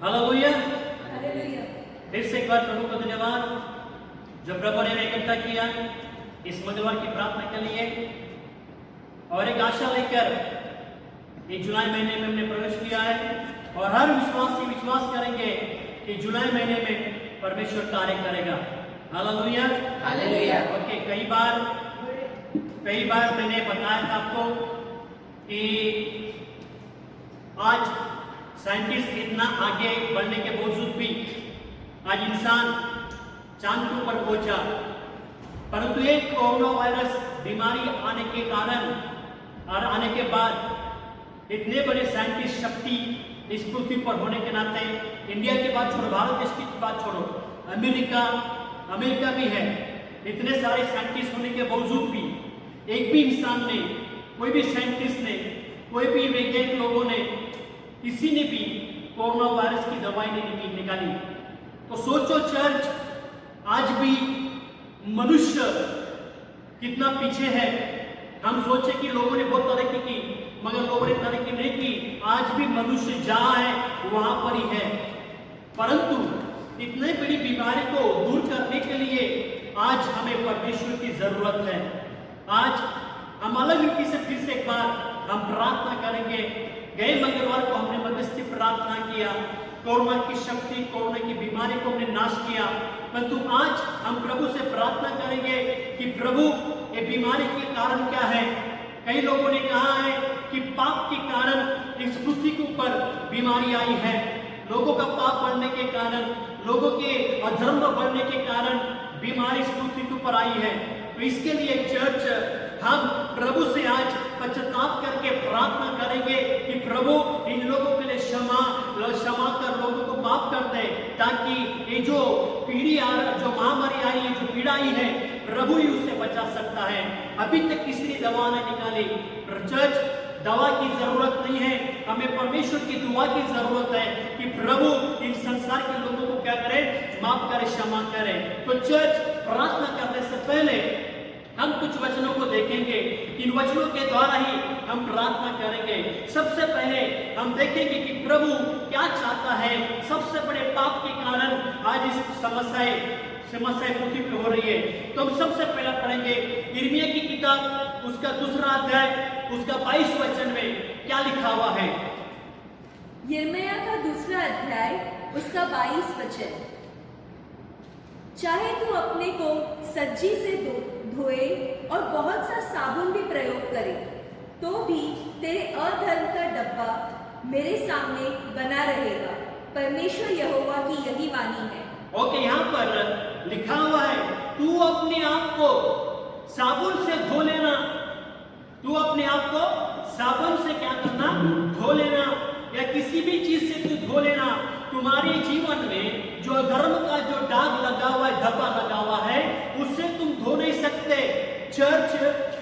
Hallelujah. Hallelujah. फिर से एक बार प्रभु को धन्यवाद जो प्रभु ने इकट्ठा किया इस मंगलवार की प्रार्थना के लिए, और एक आशा लेकर एक जुलाई महीने में हमने प्रवेश किया है और हर विश्वासी विश्वास करेंगे कि जुलाई महीने में परमेश्वर कार्य करेगा। हालेलुया। हालेलुया। ओके, कई बार मैंने बताया था आपको कि आज साइंटिस्ट इतना आगे बढ़ने के बावजूद भी आज इंसान चांद के ऊपर पहुंचा, परंतु एक कोरोना वायरस बीमारी आने के कारण और आने के बाद इतने बड़े साइंटिस्ट शक्ति इस पृथ्वी पर होने के नाते, इंडिया की बात छोड़ो, भारत देश की बात छोड़ो, अमेरिका भी है, इतने सारे साइंटिस्ट होने के बावजूद भी एक भी इंसान ने, कोई भी साइंटिस्ट ने, कोई भी वैज्ञानिक लोगों ने, किसी ने भी कोरोना वायरस की दवाई नहीं निकाली। तो सोचो चर्च, आज भी मनुष्य कितना पीछे है। हम सोचे कि लोगों ने बहुत तरक्की की, मगर लोगों ने तरक्की नहीं की। आज भी मनुष्य जहां है वहां पर ही है, परंतु इतने बड़ी बीमारी को दूर करने के लिए आज हमें परमेश्वर की जरूरत है। आज हम अलग रीति से फिर से एक बार हम प्रार्थना करेंगे। गए मंगलवार को हमने मध्यस्थी प्रार्थना किया, कोरोना की शक्ति, कोरोना की बीमारी को हमने नाश किया, परंतु आज हम प्रभु से प्रार्थना करेंगे कि प्रभु ये बीमारी के कारण क्या है। कई लोगों ने कहा है कि पाप के कारण इस पृथ्वी के ऊपर बीमारी आई है, लोगों का पाप बढ़ने के कारण, लोगों के अधर्म बढ़ने के कारण बीमारी इस पृथ्वी के ऊपर आई है। तो इसके लिए चर्च हम प्रभु से आज पश्चाताप करके प्रार्थना करेंगे कि प्रभु इन लोगों के लिए क्षमा कर लोगों को माफ कर दे, ताकि ये जो पीढ़ी जो महामारी आई है, जो पीड़ा आई है, प्रभु ही उसे बचा सकता है। अभी तक किसी ने दवा नहीं निकाली। चर्च, दवा की जरूरत नहीं है, हमें परमेश्वर की दुआ की जरूरत है कि प्रभु इन संसार के लोगों को क्या करे, माफ करे, क्षमा करे। तो चर्च, प्रार्थना करने से पहले हम कुछ वचनों को देखेंगे, इन वचनों के द्वारा ही हम प्रार्थना करेंगे। सबसे पहले हम देखेंगे कि प्रभु क्या चाहता है। सबसे बड़े पाप के कारण आज इस समस्याएं पृथ्वी पे हो रही है। तो हम सबसे पहले पढ़ेंगे यिर्मयाह की किताब, उसका 2 अध्याय, उसका 22 वचन में क्या लिखा हुआ है। यिर्मयाह का 2 अध्याय, उसका 22 वचन। चाहे तू अपने को सज्जी से धोए और बहुत सा साबुन भी प्रयोग करे, तो भी तेरे अधर्म का डब्बा मेरे सामने बना रहेगा। परमेश्वर यहोवा की यही वाणी है। ओके, यहाँ पर लिखा हुआ है तू अपने आप को साबुन से धो लेना। तू अपने आप को साबुन से क्या करना, धो लेना, या किसी भी चीज से तू धो लेना। तुम्हारे जीवन में जो धर्म का जो दाग लगा हुआ है, धब्बा लगा हुआ है, उससे तुम धो नहीं सकते। चर्च,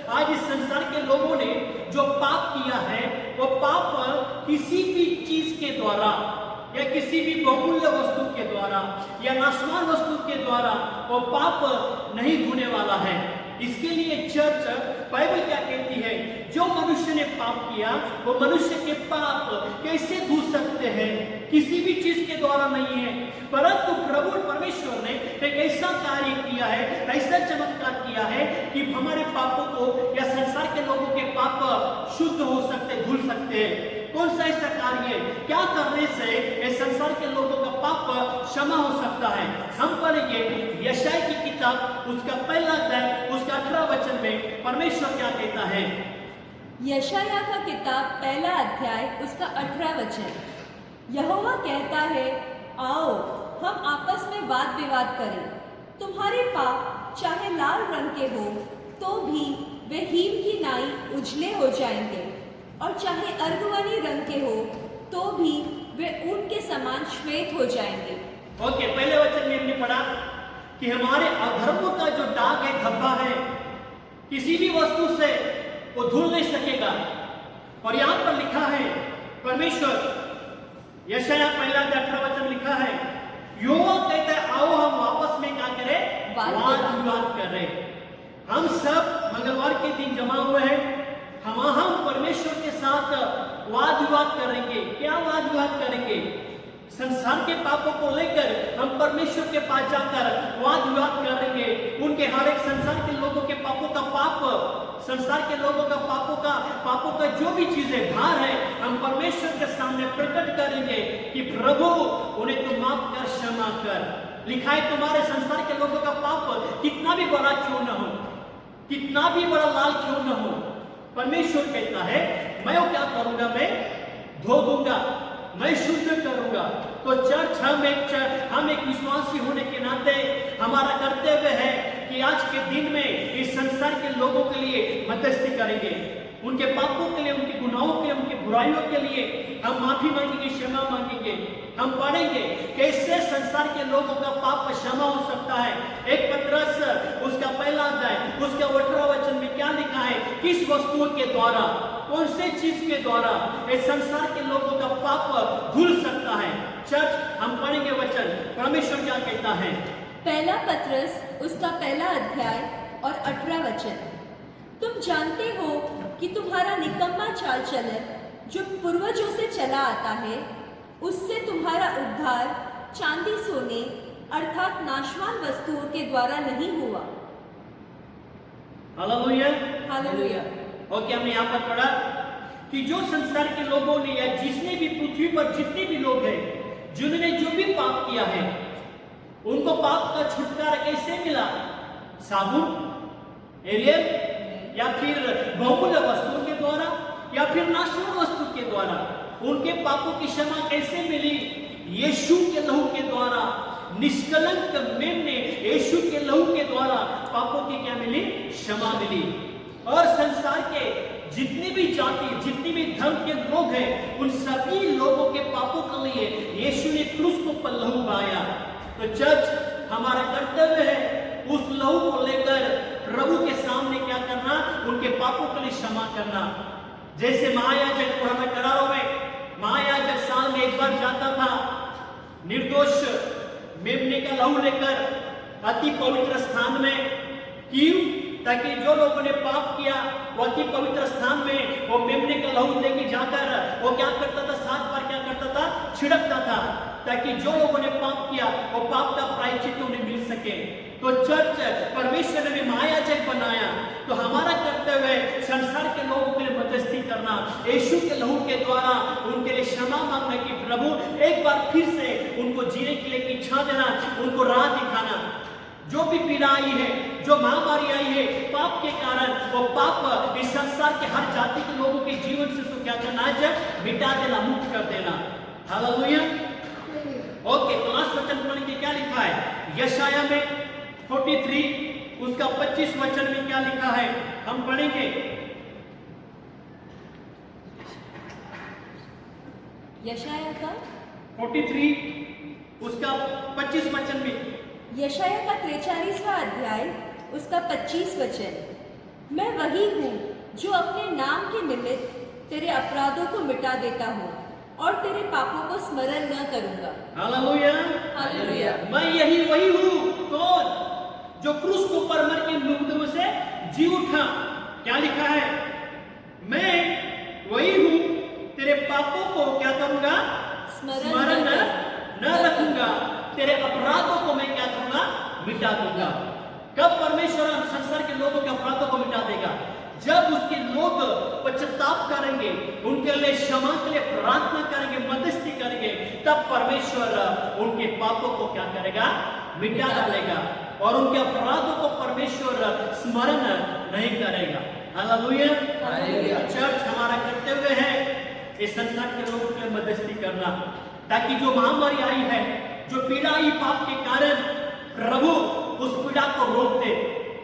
आज इस संसार के लोगों ने जो पाप किया है, वो पाप किसी भी चीज के द्वारा या किसी भी बहुमूल्य वस्तु के द्वारा या नाशवान वस्तु के द्वारा वो पाप नहीं धोने वाला है। इसके लिए चर्च, बाइबल क्या कहती है, जो मनुष्य ने पाप किया वो मनुष्य के पाप कैसे धो सकते हैं, किसी भी चीज के द्वारा नहीं है, परंतु प्रभु परमेश्वर ने एक ऐसा कार्य किया है, ऐसा चमत्कार किया है कि हमारे पापों को या संसार के लोगों के पाप शुद्ध हो सकते, धुल सकते हैं। कौन सा ऐसा कार्य, क्या करने से इस संसार के लोगों का पाप क्षमा हो सकता है। हम पढ़ेंगे यशायाह की किताब, उसका 1 अध्याय, उसका 18 वचन में परमेश्वर क्या कहता है। यशायाह का किताब 1 अध्याय, उसका 18 वचन। यहोवा कहता है, आओ हम आपस में वाद विवाद करें। तुम्हारे पाप चाहे लाल रंग के हो तो भी वे हीम की नाई उजले हो जाएंगे, और चाहे अर्गवनी रंग के हो तो भी वे ऊन के समान श्वेत हो जाएंगे। ओके, पहले वचन में हमने पढ़ा कि हमारे अधर्मों का जो दाग है, धब्बा है, किसी भी वस्तु से वो धुल नहीं सकेगा। और यहाँ पर लिखा है परमेश्वर, यशायाह 1 अध्याय 18 वचन लिखा है, यहोवा कहता है आओ हम आपस में क्या करें, वाद विवाद करें। हम सब मंगलवार के दिन जमा हुए हैं, हम परमेश्वर के साथ वाद विवाद करेंगे। क्या वाद विवाद करेंगे? संसार के पापों को लेकर हम परमेश्वर के पास जाकर वाद विवाद करेंगे। उनके हर एक संसार के लोगों के पापों का संसार के लोगों का पापों का जो भी चीजें भार है, हम परमेश्वर के सामने प्रकट करेंगे कि प्रभु उन्हें तू माफ कर, क्षमा कर। लिखा है तुम्हारे संसार के लोगों का पाप कितना भी बड़ा क्यों न हो, कितना भी बड़ा लाल क्यों न हो, परमेश्वर कहता है मैं वो क्या करूंगा, मैं धो दूंगा, मैं शुद्ध करूंगा। तो चर्च हम एक विश्वासी होने के नाते हमारा कर्तव्य है कि आज के दिन में इस संसार के लोगों के लिए मध्यस्थी करेंगे, उनके पापों के लिए, उनके गुनाहों के लिए, उनकी बुराइयों के लिए हम माफी मांगेंगे, क्षमा मांगेंगे। हम पढ़ेंगे कैसे संसार के लोगों का पाप क्षमा हो सकता है। एक पत्रस उसका पहला अध्याय उसका 18 वचन में क्या लिखा है, किस वस्तु के द्वारा, कौन से चीज के द्वारा इस संसार के लोगों का पाप धुल सकता है। चर्च हम पढ़ेंगे वचन, परमेश्वर क्या कहता है। पहला पत्रस उसका पहला अध्याय और 18 वचन। तुम जानते हो कि तुम्हारा निकम्मा चाल चलन जो पूर्वजों से चला आता है, उससे तुम्हारा उद्धार चांदी सोने अर्थात नाशवान वस्तुओं के द्वारा नहीं हुआ। Hallelujah, hallelujah. और क्या हमने यहाँ पर पढ़ा कि जो संसार के लोगों ने या जिसने भी पृथ्वी पर जितने भी लोग हैं जिन्होंने जो भी पाप किया है, उनको पाप का छुटकारा कैसे मिला? साबुन, एरियल या फिर बहुमूल्य वस्तुओं के द्वारा या फिर नाशवान वस्तु के द्वारा उनके पापों की क्षमा कैसे मिली? यीशु के लहू के द्वारा। निष्कलंक मेमने यीशु के लहू के द्वारा पापों की क्या मिली? क्षमा मिली। और संसार के जितनी भी जाति, जितनी भी धर्म के लोग हैं, उन सभी लोगों के पापों के लिए यीशु ने क्रूस को पर लहू बहाया। तो चर्च हमारा कर्तव्य है उस लहू को लेकर प्रभु के सामने क्या करना? उनके पापों के लिए क्षमा करना। जैसे महायाजक पुराना करारों में महायाजक साल में एक बार जाता था, निर्दोष मेमने का लहू लेकर अति पवित्र स्थान में, क्यों? ताकि जो लोगों ने पाप किया वो अति पवित्र स्थान में वो मेमने का लहू लेके जाकर वो क्या करता था? 7 बार क्या करता था? छिड़कता था, ताकि जो लोगों ने पाप किया वो पाप का प्रायश्चित उन्हें मिल सके। तो चर्च परमेश्वर ने महायाजक बनाया, तो हमारा कर्तव्य है संसार के लोगों के लिए मध्यस्थी करना, यीशु के लहू के द्वारा उनके लिए क्षमा मांगना कि प्रभु एक बार फिर से उनको जीने के लिए इच्छा देना, उनको राह दिखाना। जो भी पीड़ा आई है, जो महामारी आई है पाप के कारण, वो पाप इस संसार के हर जाति के लोगों के जीवन से तो क्या करना है? मिटा देना, मुक्त कर देना। हालेलुया। ओके, तो लास्ट वचन पढ़ेंगे, क्या लिखा है यशाया में 43 उसका 25 वचन में क्या लिखा है, हम पढ़ेंगे। यशाया का 43 उसका 25 वचन में, यशाया का 43वां अध्याय उसका 25 वचन। मैं वही हूँ जो अपने नाम के निमित्त तेरे अपराधों को मिटा देता हूँ और तेरे पापों को स्मरण न करूंगा। Hallelujah, hallelujah. मैं यही वही हूँ, कौन? जो क्रूस को पर मर के मृत्यु से जी उठा। क्या लिखा है? मैं वही हूँ, तेरे पापों को क्या करूंगा? स्मरण न रखूंगा, तेरे अपराधों को मैं क्या करूंगा? मिटा दूंगा। कब परमेश्वर संसार के लोगों के अपराधों को मिटा देगा? जब उसके लोग पश्चाताप करेंगे, उनके लिए क्षमा के लिए प्रार्थना करेंगे, मध्यस्थी करेंगे, तब परमेश्वर उनके पापों को क्या करेगा? मिटा डालेगा और उनके अपराधों को परमेश्वर स्मरण नहीं करेगा। हालेलुया। चर्च हमारा कर्तव्य है इस संसार के लोगों के लिए मध्यस्थी करना, ताकि जो महामारी आई है, जो पीड़ा आई पाप के कारण, प्रभु उस पीड़ा को रोक दे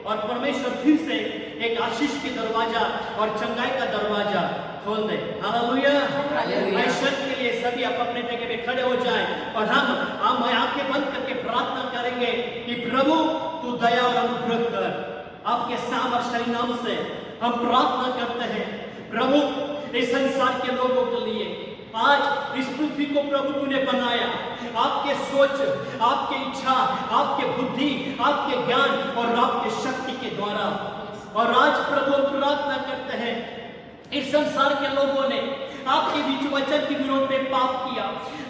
और परमेश्वर फिर से एक आशीष के दरवाजा और चंगाई का दरवाजा खोल दे। हालेलुया। ऐश्वर्य के लिए सभी आप अपने जगह पे खड़े हो जाएं और हम आंखें बंद करके प्रार्थना करेंगे कि प्रभु तू दया और अनुग्रह कर। आपके सामर्थ्य नाम से हम प्रार्थना करते हैं प्रभु, इस संसार के लोगों के लिए आज इस पृथ्वी को प्रभु तूने बनाया, आपके सोच, आपके इच्छा, आपके बुद्धि, आपके ज्ञान और आपके शक्ति के द्वारा। और आज प्रभु प्रार्थना करते हैं इस संसार के लोगों ने आपके बीच वचन के विरोध में पाप किया,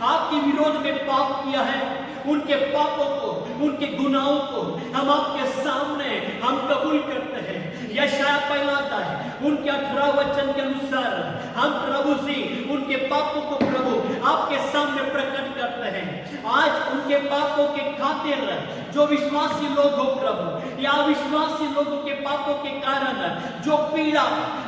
आपके विरोध में पाप किया है, उनके पापों को, उनके गुनाहों को हम आपके सामने हम कबूल करते हैं। यशायाह कहलाता है उनके 18 वचन के अनुसार हम प्रभु से उनके पापों को प्रभु आपके सामने प्रकट करते हैं। आज उनके पापों के खातिर जो विश्वासी लोग हो प्रभु, या विश्वासी लोगों के पापों के कारण जो पीड़ा,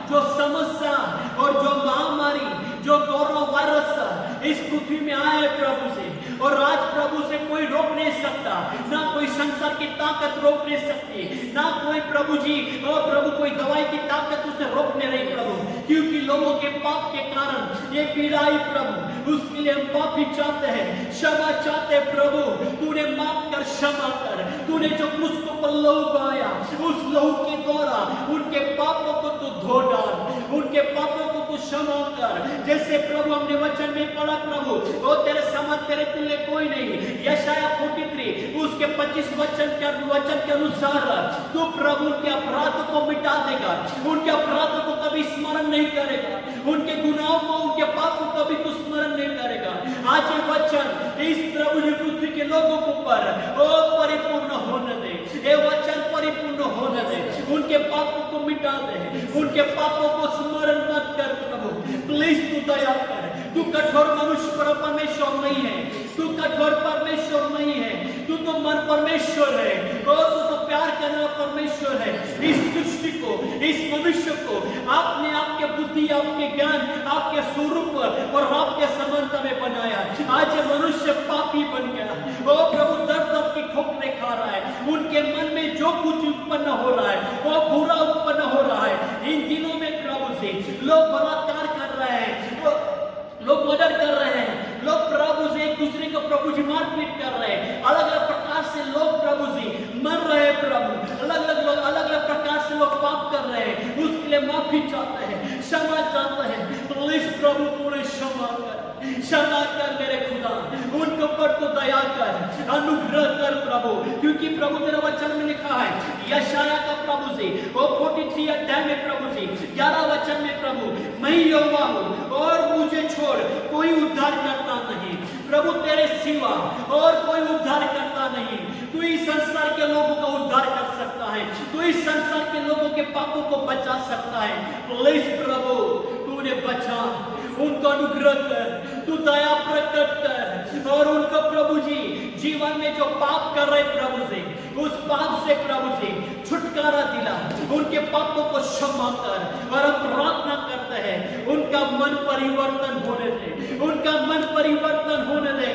जो समस्या और जो महामारी, जो कोरोना वायरस इस पृथ्वी में आया है प्रभु से, और आज प्रभु से कोई रोक नहीं सकता, ना कोई संसार की ताकत रोक नहीं सकती, ना कोई प्रभु जी और प्रभु कोई दवाई की ताकत उसे रोकने नहीं प्रभु, क्योंकि लोगों के पाप के कारण ये पीड़ा आई प्रभु। उसके लिए हम माफी चाहते हैं, क्षमा चाहते हैं प्रभु, तूने माफ कर, क्षमा कर, तूने जो क्रूस को पर लहू बहाया, उस लहू के द्वारा उनके पापों को तू धो डाल, उनके पापों को तू क्षमा कर। जैसे प्रभु हमने वचन में पढ़ा प्रभु, ओ तेरे समान तेरे तुल्य कोई नहीं। यशायाह 43 उसके 25 वचन के अनुसार तू प्रभु उनके अपराध को मिटा देगा, उनके अपराध को कभी स्मरण नहीं करेगा, उनके गुनाहों को, उनके पाप को कभी तू स्मरण नहीं करेगा। आज ये वचन इस प्रभु जी पृथ्वी के लोगों को पर ओ परिपूर्ण होने दे, ये वचन परिपूर्ण होने दे, उनके पापों को मिटा दे, उनके पापों को स्मरण मत कर प्रभु, प्लीज तू दया कर। तू कठोर मनुष्य पर परमेश्वर नहीं है, तू कठोर परमेश्वर नहीं है, तू तो मन परमेश्वर है, और तू तो प्यार करने वाला परमेश्वर है। इस सृष्टि को, इस मनुष्य को आपने आपके बुद्धि, आपके ज्ञान, आपके स्वरूप और आपके समानता में बनाया। आज ये मनुष्य पापी बन गया, ओ प्रभु दर्द दर्द की ठोकरें खा रहा है, उनके मन में जो कुछ उत्पन्न हो रहा है वो बुरा उत्पन्न हो रहा है। इन दिनों में प्रभु से लोग बलात्कार कर रहे हैं, लोग मर्डर कर रहे हैं, लोग प्रभु से एक दूसरे को प्रभु जी मारपीट कर रहे हैं, अलग अलग प्रकार से लोग प्रभु जी मर रहे हैं प्रभु, अलग अलग प्रकार से लोग पाप कर रहे हैं। उसके लिए माफी चाहते हैं, क्षमा चाहते हैं, प्लीज प्रभु तूने क्षमा कर, क्षमा कर मेरे खुदा, उनके ऊपर तो दया कर, अनुग्रह कर प्रभु, क्योंकि प्रभु तेरा वचन में लिखा है यशायाह का प्रभु से वो 43 अध्याय में प्रभु से 11 वचन में प्रभु, मैं यहोवा हूँ और मुझे छोड़ कोई उद्धार करता नहीं। प्रभु तेरे सिवा और कोई उद्धार करता नहीं, तू इस संसार के लोगों का उद्धार कर सकता है, तू इस संसार के लोगों के पापों को बचा सकता है। प्लीज प्रभु तूने बचा, उनको अनुग्रह कर, तू दया प्रकट कर, और उनको प्रभु जी जीवन में जो पाप कर रहे प्रभु से, उस पाप से प्रभु से छुटकारा दिला, उनके पापों को क्षमा कर। और हम प्रार्थना करते हैं उनका मन परिवर्तन होने दे, उनका मन परिवर्तन होने दे,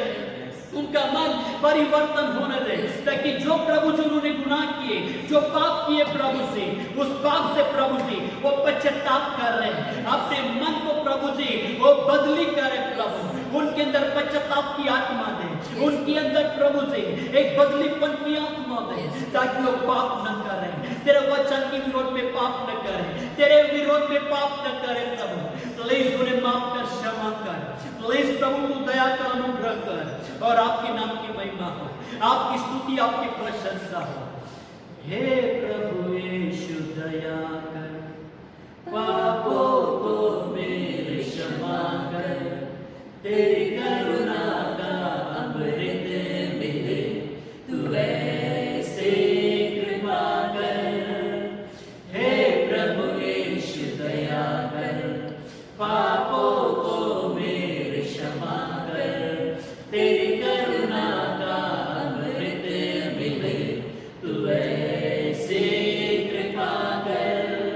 उनका मन परिवर्तन होने दे, ताकि जो प्रभु जी उन्होंने गुनाह किए, जो पाप किए प्रभु से, उस पाप से प्रभु जी वो पश्चाताप कर रहे हैं, अपने मन को प्रभु जी वो बदली करे प्रभु, उनके अंदर पश्चाताप की आत्मा दे, उनके अंदर प्रभु जी एक बदलीपन की आत्मा दे, ताकि वो पाप न करें, तेरे वचन के विरोध में पाप न करें, तेरे विरोध में पाप न करें प्रभु। प्लीज उन्हें माफ कर, क्षमा कर, प्लीज प्रभु तू दया का अनुग्रह कर, और आपके नाम की महिमा हो, आपकी स्तुति, आपकी प्रशंसा हो। हे प्रभु यीशु दया कर, पापों को मेरे क्षमा कर, तेरी करुणा का अमृत मिले, तू ऐसे कृपा कर। हे प्रभु यीशु दया कर, पापों को मेरे क्षमा कर, तेरी करुणा का अमृत मिले, तू ऐसे कृपा कर।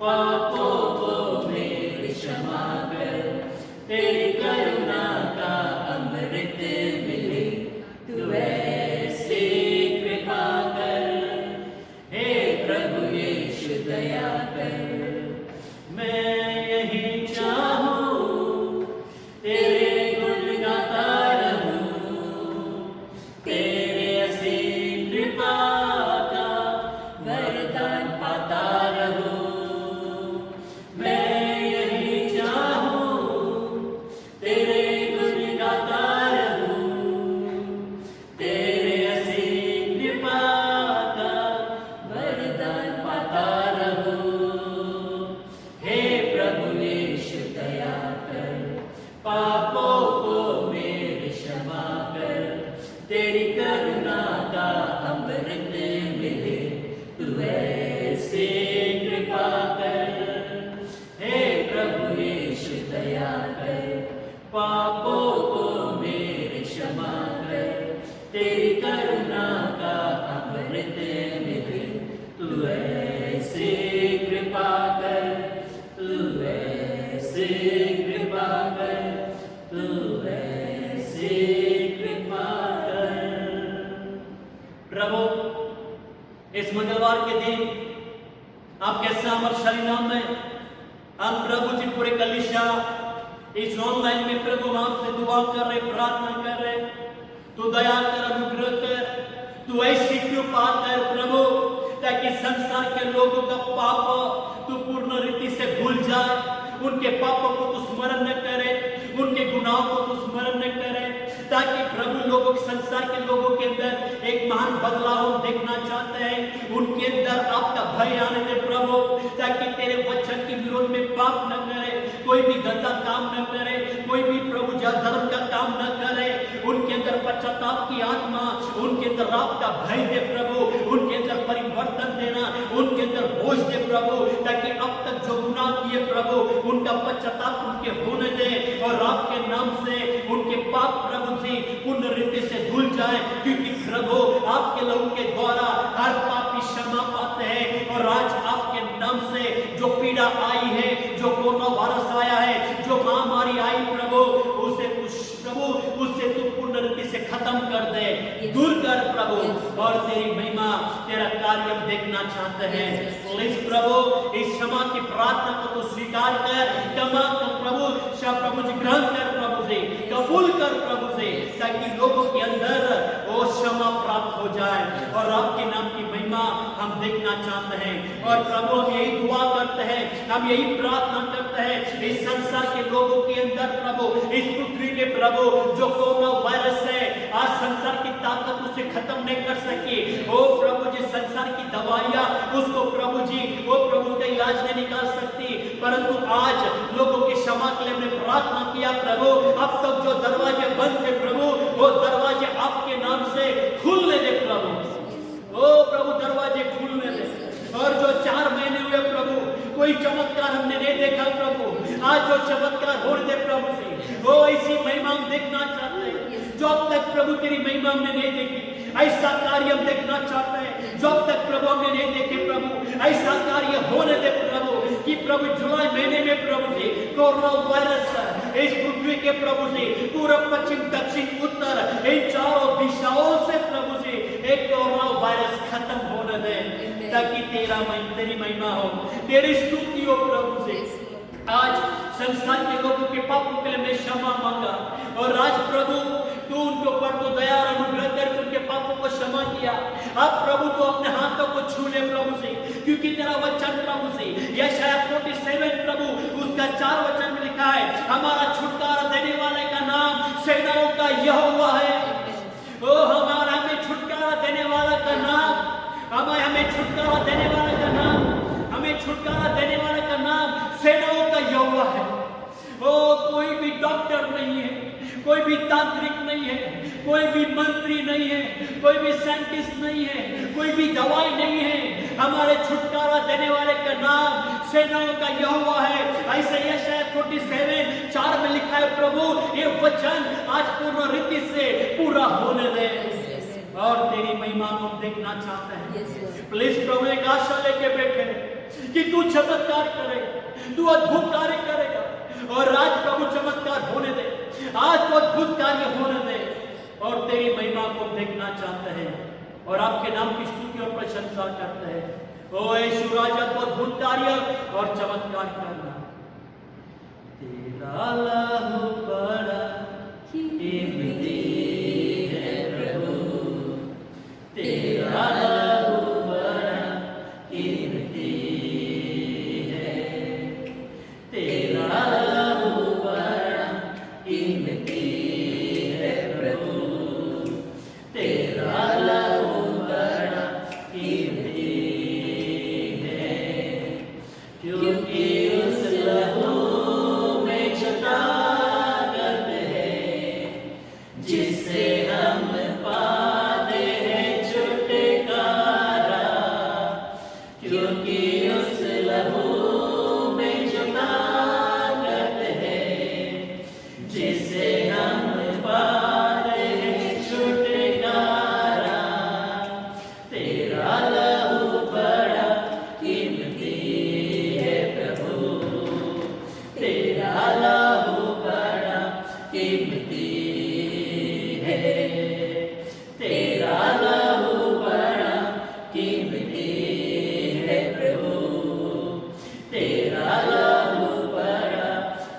पापों को मेरी क्षमा कर, तेरी करुणा का अमृत मिले, तू ऐसी कृपा कर। हे प्रभु यीशु दया कर, मैं यही चाहूं तेरे गुण गाता रहूं, तेरे असीम कृपा का वरदान पाता रहूं। मैं यही चाहूं तेरे गुण गाता रहूं, तेरे असीम कृपा का वरदान पाता रहूं। हे प्रभु यीशु दया कर, पापों को मेरी क्षमा कर, तेरी करुणा का अमृत मिले, तू ऐसी कृपा कर। हे प्रभु यीशु दया कर, पापों को मेरी क्षमा कर, तेरी करुणा का अमृत मिले, तू ऐसी कृपा कर, तू ऐसी कृपा कर, तू ऐसी कृपा कर। प्रभु, इस मंगलवार के दिन आपके सामर्थशाली नाम में हम प्रभु जी पूरे कलीसिया इस ऑनलाइन में प्रभु नाम से दुआ कर रहे, प्रार्थना कर रहे। तू दया कर, अनुग्रह कर, तू ऐसी कृपा कर प्रभु, ताकि संसार के लोगों का पाप तू पूर्ण रीति से भूल जाए, उनके पापों को तू स्मरण न करे, उनके गुनाहों को तू स्मरण न करे, ताकि प्रभु लोगों संसार के लोगों के अंदर एक महान बदलाव देखना चाहते हैं। उनके अंदर आपका भय आने दे प्रभु, ताकि तेरे वचन के विरोध में पाप न करे, कोई भी गंदा काम न करे, कोई भी प्रभु धर्म का काम न करे। उनके अंदर पश्चाताप की आत्मा, उनके अंदर आपका भय दे प्रभु, उनके अंदर परिवर्तन देना, उनके अंदर बोझ दे प्रभु, ताकि अब तक जो गुनाह किए प्रभु उनका पश्चाताप उनके होने दे, और आपके नाम से उनके पाप प्रभु जी पूर्ण रीति से धुल जाए। क्योंकि प्रभु आपके लोगों के द्वारा हर पापी क्षमा पाते हैं, और आज आपके नाम से जो पीड़ा आई है, जो कोरोना वायरस आया है, जो महामारी आई प्रभु, उसे प्रभु उससे तू पूर्ण रीति से खत्म कर दे, दूर कर प्रभु, और तेरी महिमा तेरा कार्य हम देखना चाहते हैं। प्लीज प्रभु इस क्षमा की प्रार्थना को तू स्वीकार कर, क्षमा कर प्रभु, प्रभु जी ग्रहण कर प्रभु से, कबूल कर प्रभु से, ताकि लोगों के अंदर वो क्षमा प्राप्त हो जाए, और आपके नाम की महिमा हम देखना चाहते हैं। और प्रभु यही दुआ करते हैं, हम यही प्रार्थना करते हैं इस संसार के लोगों के अंदर प्रभु, इस पृथ्वी के प्रभु जो कोरोना वायरस है, आज संसार की ताकत उसे खत्म नहीं कर सकी। ओ प्रभु जी संसार की दवाइयां उसको प्रभु जी वो प्रभु उसका इलाज नहीं निकाल सकती, परंतु आज लोगों की क्षमा के लिए हमने प्रार्थना किया प्रभु। अब तक जो दरवाजे बंद थे प्रभु, वो दरवाजे आपके नाम से खुलने दे प्रभु। ओ प्रभु दरवाजे खुलने दे, और जो 4 महीने हुए प्रभु कोई चमत्कार हमने नहीं देखा प्रभु, आज जो चमत्कार हो दे प्रभु से, वो ऐसी महिमा हम देखना चाहते हैं जो अब तक प्रभु तेरी महिमा हमने नहीं देखी। ऐसा कार्य हम देखना चाहते हैं जो अब तक प्रभु हमने नहीं देखे प्रभु, ऐसा कार्य होने दे प्रभु, कि प्रभु जुलाई महीने में प्रभु से कोरोना वायरस इस पृथ्वी के प्रभु से पूर्व पश्चिम दक्षिण उत्तर इन चारों दिशाओं से प्रभु से एक कोरोना वायरस खत्म होने दे, ताकि तेरी महिमा हो, तेरी स्तुति हो प्रभु से। आज संसार के लोगों के पापों के लिए मैं क्षमा मांगा, और आज प्रभु तू उनको पर तो दया और अनुग्रह करके उनके पापों को क्षमा किया। अब प्रभु तो अपने हाथों को छू ले प्रभु से, क्योंकि तेरा वचन प्रभु से यशायाह 47 प्रभु उसका 4 वचन में लिखा है, हमारा छुटकारा देने वाले का नाम सेनाओं का यहोवा है। ओ हमारा हमें छुटकारा देने वाला का नाम, हमें छुटकारा देने वाला का नाम, हमें छुटकारा देने वाले का नाम सेनाओं का यहोवा है। ओ कोई भी डॉक्टर नहीं है, कोई भी तांत्रिक नहीं है, कोई भी मंत्री नहीं है, कोई भी साइंटिस्ट नहीं है, कोई भी दवाई नहीं है, हमारे छुटकारा देने वाले का नाम सेनाओं का यहोवा है। ऐसे यशायाह 47:4 में लिखा है प्रभु, ये वचन आज पूर्ण रीति से पूरा होने दे, और तेरी महिमा को देखना चाहते हैं। प्लीज प्रभु एक आशा लेके बैठे, कि तू चमत्कार करेगा, तू अद्भुत कार्य करेगा। और आज प्रभु चमत्कार होने दे, आज तो अद्भुत कार्य होने दे और तेरी महिमा को देखना चाहते हैं और आपके नाम की स्तुति और प्रशंसा करते हैं। ओ यीशु राजा, तो अद्भुत कार्य और चमत्कार करना। तेरा लहू बड़ा कीमती है प्रभु, तेरा लहू बड़ा कीमती है, तेरा लहू बड़ा कीमती है प्रभु, तेरा लहू बड़ा कीमती है, क्योंकि उस लहू में छटा जिससे हम पाते हैं छुटकारा, क्योंकि उस लहू में जो ताकत है, जिससे हम पाते हैं छुटकारा। तेरा लहू बड़ा कीमती है प्रभु, तेरा लहू बड़ा कीमती है, तेरा लहू बड़ा कीमती है प्रभु, तेरा लहू बड़ा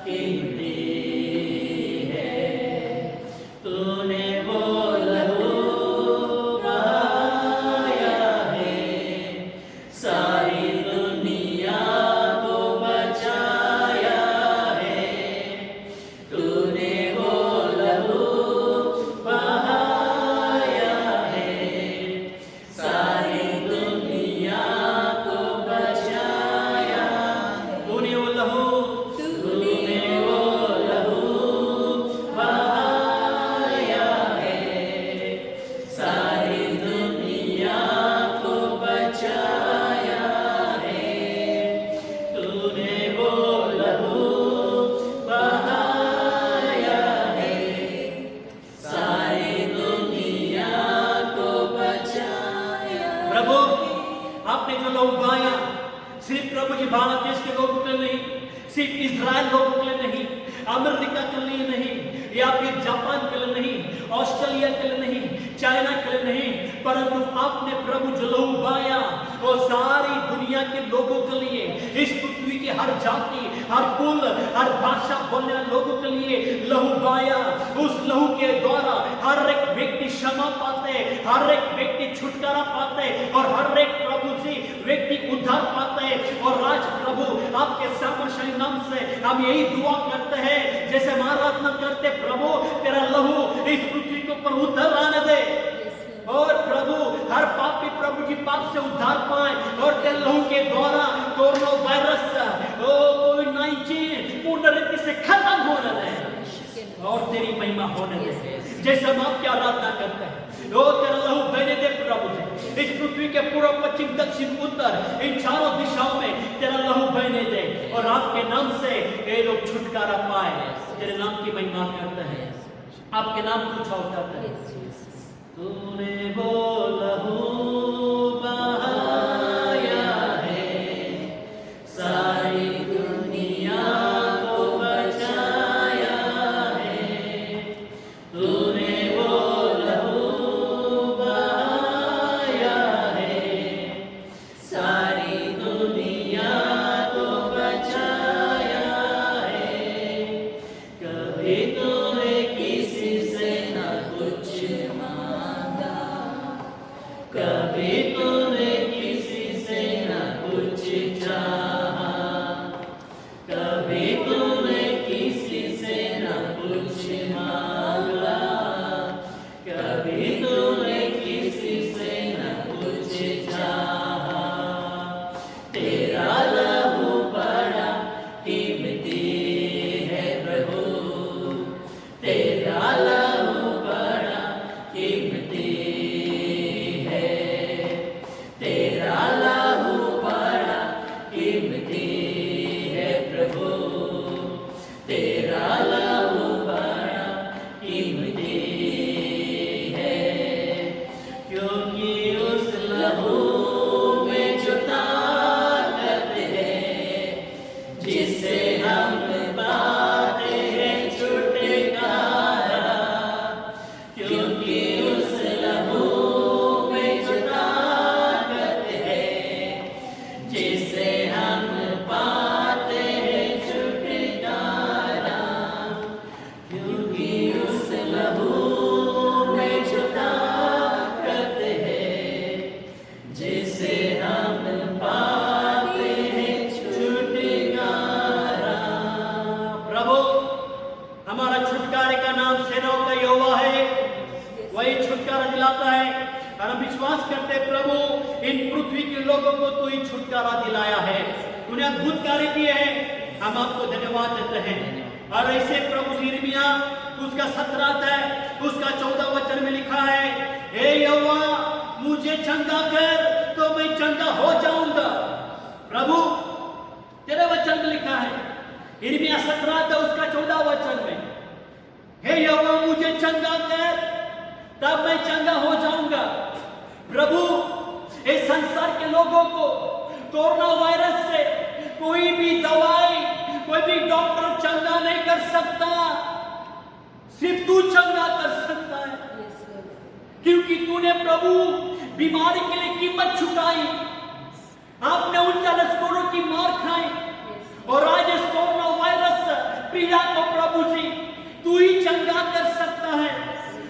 कीमती है। तूने वो लहू बहाया है, सारी दुनिया को बचाया है। तूने वो लहू बहाया है, सारी दुनिया को बचाया। तूने वो लहू बहाया है, सारी दुनिया को बचाया है। तूने वो लहू बहाया है, सारी दुनिया को बचाया। प्रभु, आपने जो लहू बहाया सिर्फ प्रभु जी भारत देश के लोगों के लिए नहीं, सिर्फ इजराइल लोगों के लिए नहीं, अमेरिका के लिए नहीं, या फिर जापान के लिए नहीं, ऑस्ट्रेलिया के लिए नहीं, चाइना के लिए नहीं, परंतु आपने प्रभु जो लहू बहाया वो सारी दुनिया के लोगों के लिए, इस पृथ्वी के हर जाति, हर कुल, हर भाषा बोलने वाले लोगों के लिए लहू बहाया। उस लहू के द्वारा हर एक व्यक्ति क्षमा पाते, हर एक व्यक्ति छुटकारा पाते और हर एक प्रभु से व्यक्ति उद्धार पाते। और आज प्रभु आपके सामर्थ्यशाली नाम से हम यही दुआ करते हैं, जैसे हम आराधना करते, प्रभु तेरा लहू इस पृथ्वी के ऊपर उद्धार आने दे और प्रभु हर पापी प्रभु जी पाप से उद्धार पाए और तेरे लहू के द्वारा कोरोना वायरस कोविड-19 पूर्ण रीति से खत्म होने दे और तेरी महिमा होने दे। जैसे हम आपकी आराधना करते हैं, ओ तेरा लहू बहने दे प्रभु से इस पृथ्वी के पूर्व पश्चिम दक्षिण उत्तर इन चारों दिशाओं में तेरा लहू बहने दे और आपके नाम से ये लोग छुटकारा पाए, तेरे नाम की महिमा करते हैं, आपके नाम को उठाते हैं। तूने वो लहू बहाया है, सारी दुनिया को बचाया है। तूने वो लहू बहाया है, सारी दुनिया को बचाया है। कभी तूने किसी से न कुछ मांगा, कभी तूने विश्वास करते हैं प्रभु, इन पृथ्वी के लोगों को तू ही छुटकारा दिलाया है, तूने अद्भुत कार्य किए हैं, हम आपको धन्यवाद देते हैं। और ऐसे प्रभु यिर्मयाह उसका 17 अध्याय उसका 14 वचन में लिखा है, हे यहोवा मुझे चंगा कर तो मैं चंगा हो जाऊंगा। प्रभु तेरे वचन में लिखा है, यिर्मयाह 17 अध्याय उसका 14 वचन में, हे यहोवा मुझे चंगा कर तब मैं चंगा हो जाऊंगा। प्रभु इस संसार के लोगों को कोरोना वायरस से कोई भी दवाई, कोई भी डॉक्टर चंगा नहीं कर सकता, सिर्फ तू चंगा कर सकता है, क्योंकि तूने प्रभु बीमारी के लिए कीमत चुकाई, आपने उन जालस्कोरों की मार खाई, और आज इस कोरोना वायरस पीड़ा को प्रभु जी तू ही चंगा कर सकता है।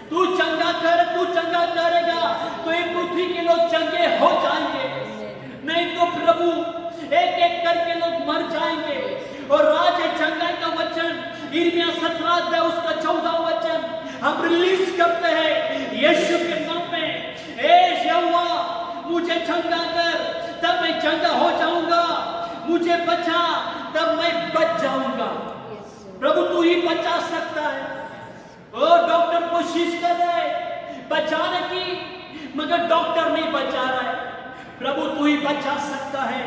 तू चंगा कर, तू चंगा करेगा तो ये पृथ्वी के लोग चंगे हो जाएंगे, नहीं तो प्रभु एक एक करके लोग मर जाएंगे। और आज चंगाई का वचन यिर्मयाह 17 अध्याय उसका 14 वचन हम रिलीज करते हैं यीशु के नाम में। हे यहोवा मुझे चंगा कर तब मैं चंगा हो जाऊंगा, मुझे बचा तब मैं बच जाऊंगा। प्रभु तू ही बचा सकता है। ओ डॉक्टर कोशिश कर रहे बचाने की, मगर डॉक्टर नहीं बचा रहा है। प्रभु तू ही बचा सकता है,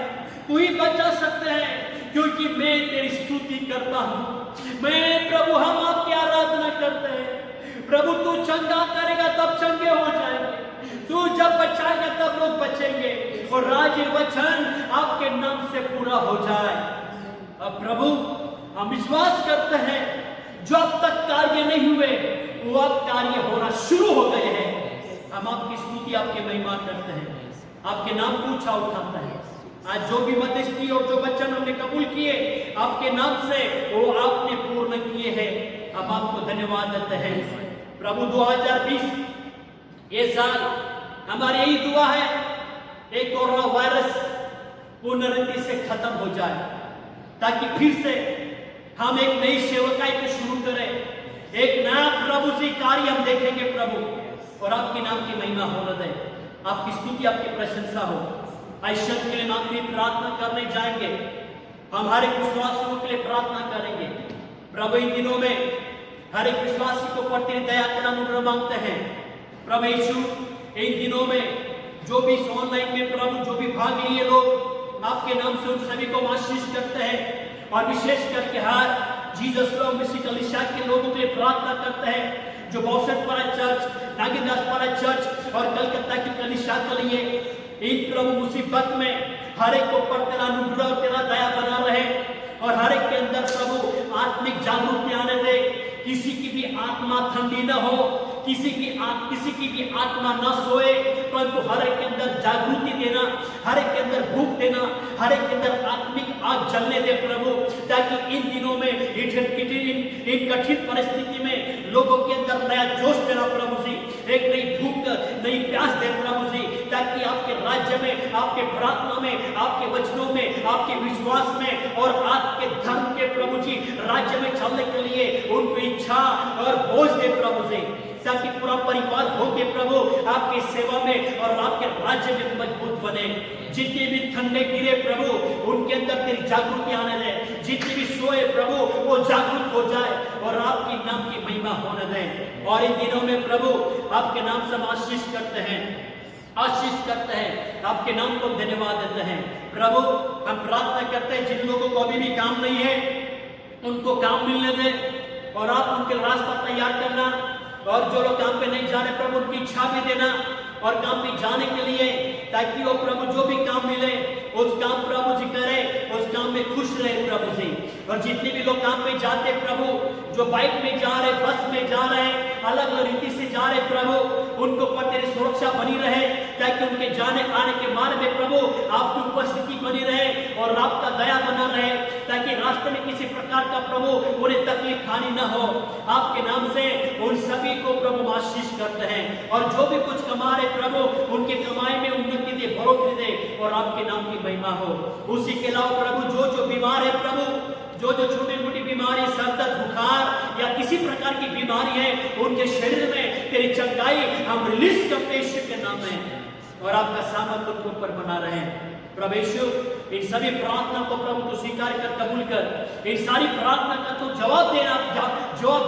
तू ही बचा सकते हैं, क्योंकि मैं तेरी स्तुति करता हूं। मैं प्रभु हम आपकी आराधना करते हैं। प्रभु तू चंगा करेगा तब चंगे हो जाएंगे, तू जब बचाएगा तब लोग बचेंगे, और राज्य वचन आपके नाम से पूरा हो जाए। अब प्रभु हम विश्वास करते हैं जो अब तक कार्य नहीं हुए वो अब कार्य होना शुरू हो गए हैं। हम आपकी स्तुति आपकी महिमा करते हैं, आपके नाम को ऊंचा उठाते हैं। आज जो भी मध्यस्थी और जो वचन हमने कबूल किए आपके नाम से वो आपने पूर्ण किए हैं, हम आपको धन्यवाद देते हैं। प्रभु 2020 ये साल हमारी यही दुआ है, एक कोरोना वायरस पूर्ण रीति से खत्म हो जाए, ताकि फिर से हम एक नई सेवकाई को शुरू करें, एक नया प्रभु से कार्य हम देखेंगे प्रभु, और आपके नाम की महिमा होने दें, आपकी स्तुति आपकी प्रशंसा हो। आयशत के लिए आखिरी प्रार्थना करने जाएंगे, हम हर एक विश्वासियों के लिए प्रार्थना करेंगे। प्रभु इन दिनों में हर एक विश्वासी को प्रति दया का अनुग्रह मांगते हैं। प्रभु यीशु इन दिनों में जो भी ऑनलाइन में प्रभु जो भी भाग लिए लोग आपके नाम से उन सभी को आशीष करते हैं, और विशेष करके हर जीसस लव मिशन कलीसिया के लोगों के लिए प्रार्थना करते हैं, जो बौसतपारा चर्च, नागीदासपारा चर्च और कलकत्ता की कलीसिया के लिए इन प्रभु मुसीबत में हर एक को पर तेरा अनुग्रह तेरा दया बना रहे, और हर एक के अंदर प्रभु आत्मिक जागृति आने दे, किसी की भी आत्मा ठंडी न हो, किसी की भी आत्मा न सोए, परंतु हर एक के अंदर जागृति देना, हर एक के अंदर भूख देना, हर एक के अंदर आत्मिक आग जलने दे प्रभु, ताकि इन दिनों में इन कठिन परिस्थिति में लोगों के अंदर नया जोश देना प्रभु जी, एक नई भूख नई प्यास दे प्रभु जी, ताकि आपके राज्य में, आपके प्रार्थना में, आपके वचनों में, आपके विश्वास में और आपके धर्म के प्रभु जी राज्य में चलने के लिए उनको इच्छा और बोझ दे प्रभु जी, ताकि पूरा परिवार होके प्रभु आपकी सेवा में और आपके राज्य में मजबूत बने। जितने भी ठंडे गिरे प्रभु उनके अंदर तेरी जागृति आने दे, जितने भी सोए प्रभु वो जागरूक हो जाए और आपकी नाम की महिमा होने दे। और इन दिनों में प्रभु आपके नाम से हम आशीष करते हैं, आपके नाम को धन्यवाद देते हैं। प्रभु हम प्रार्थना करते हैं जिन लोगों को अभी भी काम नहीं है उनको काम मिलने दे, और आप उनके रास्ता तैयार करना, और जो लोग काम पे नहीं जा रहे प्रभु उनकी इच्छा भी देना और काम पे जाने के लिए, ताकि वो प्रभु जो भी काम मिले उस काम प्रभु जी करे, उस काम में खुश रहे प्रभु जी। और जितने भी लोग काम पे जाते प्रभु, जो बाइक में जा रहे, बस में जा रहे, अलग अलग रीति से जा रहे प्रभु, उनको पर तेरी सुरक्षा बनी रहे, ताकि उनके जाने आने के मार्ग में प्रभु आपकी उपस्थिति बनी रहे और आपका दया बना रहे, ताकि रास्ते में किसी प्रकार का प्रभु उन्हें तकलीफ हानि न हो। आपके नाम से उन सभी को प्रभु आशीष करते हैं, और जो भी कुछ कमा रहे प्रभु उनके कमाई में उन्नति दे, बढ़ोतरी दे, और आपके नाम की महिमा हो। उसी के अलावा प्रभु जो बीमार है प्रभु, जो छोटी मोटी बीमारी, सर दर्द, बुखार या किसी प्रकार की बीमारी है, उनके शरीर में तेरी चंगाई हम रिलीज करते हैं यीशु के नाम में। और आपका सामर्थ उनके ऊपर बना रहे। प्रभु यीशु, इन सभी प्रार्थना को प्रभु तो स्वीकार कर, कबूल कर। इन सारी प्रार्थना का तो जवाब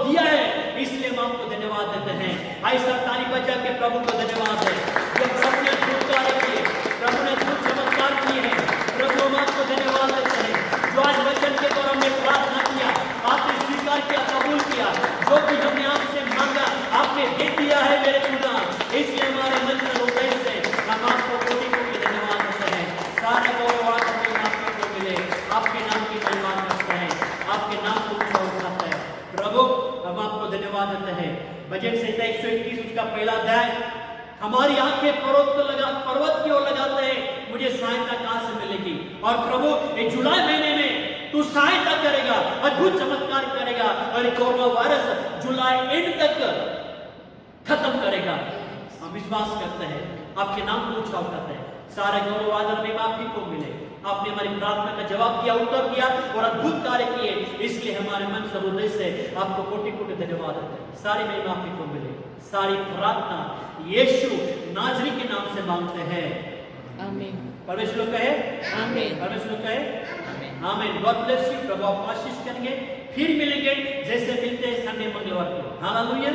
दिया है, इसलिए हम आपको धन्यवाद देते हैं। आई सब ताली बजा के प्रभु को धन्यवाद है। जो प्रभु ने अद्भुत कार्य किए, प्रभु ने अद्भुत चमत्कार किए हैं, प्रभु हम आपको धन्यवाद देते हैं। जो आज वचन के द्वारा हमने प्रार्थना किया, आपने स्वीकार किया, कबूल किया, जो भी हमने आपसे मांगा आपने दे दिया है मेरे खुदा। इसलिए हमारे मन से हृदय से हम आपको कोटि कोटि धन्यवाद देते हैं। सारा गौरव आपको मिले, आपके नाम की महिमा करते हैं, आपके नाम को ऊंचा उठाते हैं। प्रभु हम आपको धन्यवाद देते हैं। भजन संहिता 121 उसका पहला अध्याय, हमारी आंखें पर्वत की ओर लगाते हैं, मुझे सहायता कहां से मिलेगी। और प्रभु ये जुलाई महीने में तू सहायता करेगा, अद्भुत चमत्कार करेगा और कोरोना वायरस जुलाई एंड तक खत्म करेगा। हम विश्वास करते हैं, आपके नाम को ऊंचा उठाते हैं। सारे गौरव आदर में आप ही को मिले। आपने हमारी प्रार्थना का जवाब दिया, उत्तर दिया और अद्भुत कार्य किए, इसलिए हमारे मन से हृदय से आपको कोटि कोटि धन्यवाद देते हैं। सारी महिमा आप ही को मिले। सारी प्रार्थना यीशु नाजरी के नाम से मांगते हैं, आमीन। परमेश्वर कहे आमीन, परमेश्वर कहे आमीन, आमीन। God bless you. प्रभु आप आशीष करेंगे। फिर मिलेंगे जैसे मिलते हैं संडे मंगलवार को। हालेलुया।